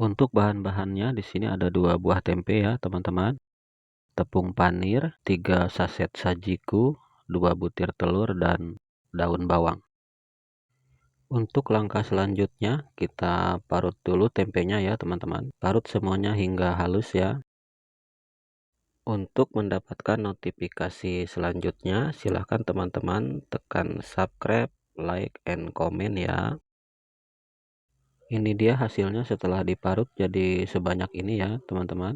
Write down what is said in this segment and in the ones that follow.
Untuk bahan-bahannya di sini ada 2 buah tempe ya, teman-teman. Tepung panir, 3 saset sajiku, 2 butir telur dan daun bawang. Untuk langkah selanjutnya, kita parut dulu tempenya ya, teman-teman. Parut semuanya hingga halus ya. Untuk mendapatkan notifikasi selanjutnya, silahkan teman-teman tekan subscribe, like, and comment ya. Ini dia hasilnya setelah diparut jadi sebanyak ini ya, teman-teman.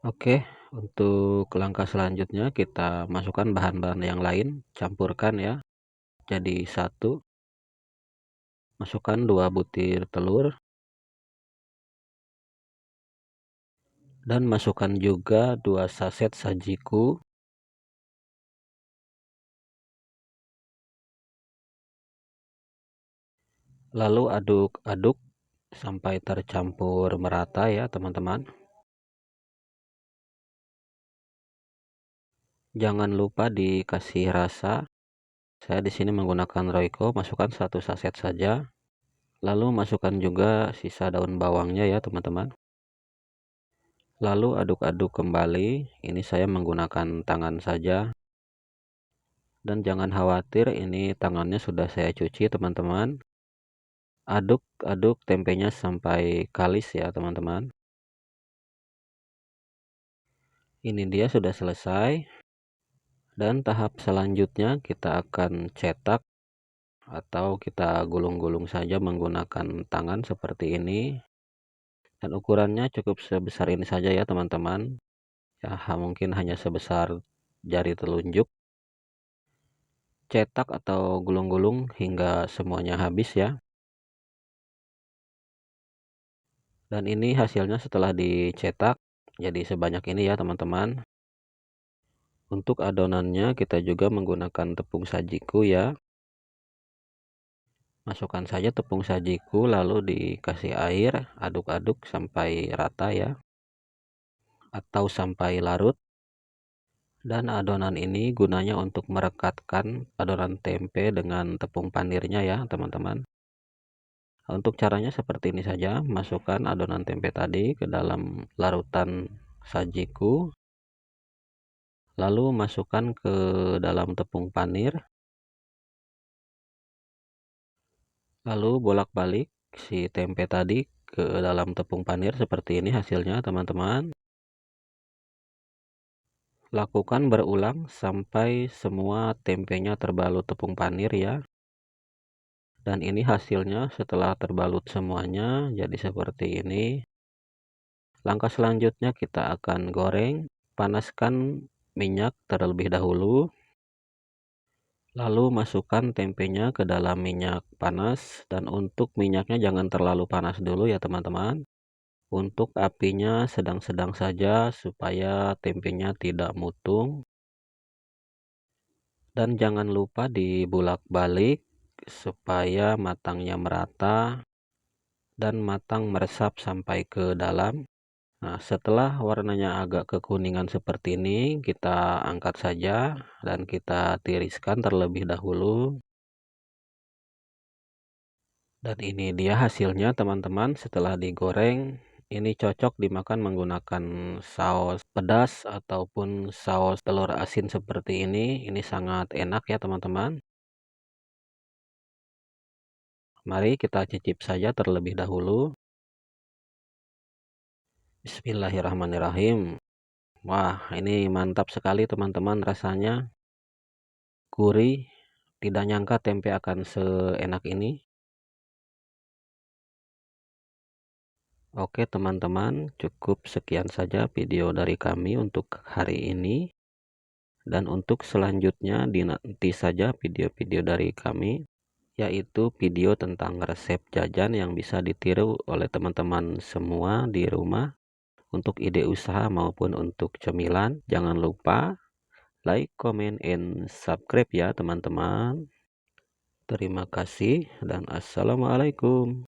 Oke, untuk langkah selanjutnya kita masukkan bahan-bahan yang lain, campurkan ya. Jadi satu, masukkan 2 butir telur dan masukkan juga 2 saset sajiku. Lalu aduk-aduk sampai tercampur merata ya, teman-teman. Jangan lupa dikasih rasa. Saya di sini menggunakan Royco, masukkan 1 saset saja. Lalu masukkan juga sisa daun bawangnya ya, teman-teman. Lalu aduk-aduk kembali. Ini saya menggunakan tangan saja. Dan jangan khawatir, ini tangannya sudah saya cuci, teman-teman. Aduk-aduk tempenya sampai kalis ya, teman-teman. Ini dia sudah selesai. Dan tahap selanjutnya kita akan cetak atau kita gulung-gulung saja menggunakan tangan seperti ini. Dan ukurannya cukup sebesar ini saja ya, teman-teman. Ya, mungkin hanya sebesar jari telunjuk. Cetak atau gulung-gulung hingga semuanya habis ya. Dan ini hasilnya setelah dicetak jadi sebanyak ini ya, teman-teman. Untuk adonannya kita juga menggunakan tepung sajiku ya. Masukkan saja tepung sajiku lalu dikasih air, aduk-aduk sampai rata ya, atau sampai larut. Dan adonan ini gunanya untuk merekatkan adonan tempe dengan tepung panirnya ya, teman-teman. Untuk caranya seperti ini saja, masukkan adonan tempe tadi ke dalam larutan sajiku, lalu masukkan ke dalam tepung panir, lalu bolak-balik si tempe tadi ke dalam tepung panir. Seperti ini hasilnya, teman-teman. Lakukan berulang sampai semua tempenya terbalut tepung panir ya. Dan ini hasilnya setelah terbalut semuanya jadi seperti ini. Langkah selanjutnya kita akan goreng. Panaskan minyak terlebih dahulu. Lalu masukkan tempenya ke dalam minyak panas. Dan untuk minyaknya jangan terlalu panas dulu ya, teman-teman. Untuk apinya sedang-sedang saja supaya tempenya tidak mutung. Dan jangan lupa dibulak-balik supaya matangnya merata dan matang meresap sampai ke dalam. Nah, setelah warnanya agak kekuningan seperti ini, kita angkat saja dan kita tiriskan terlebih dahulu. Dan ini dia hasilnya, teman-teman, setelah digoreng. Ini cocok dimakan menggunakan saus pedas ataupun saus telur asin seperti ini. Ini sangat enak ya, teman-teman. Mari kita cicip saja terlebih dahulu. Bismillahirrahmanirrahim. Wah, ini mantap sekali, teman-teman, rasanya. Gurih, tidak nyangka tempe akan seenak ini. Oke, teman-teman, cukup sekian saja video dari kami untuk hari ini. Dan untuk selanjutnya dinanti saja video-video dari kami, yaitu video tentang resep jajan yang bisa ditiru oleh teman-teman semua di rumah. Untuk ide usaha maupun untuk cemilan, jangan lupa like, comment, and subscribe ya, teman-teman. Terima kasih dan assalamualaikum.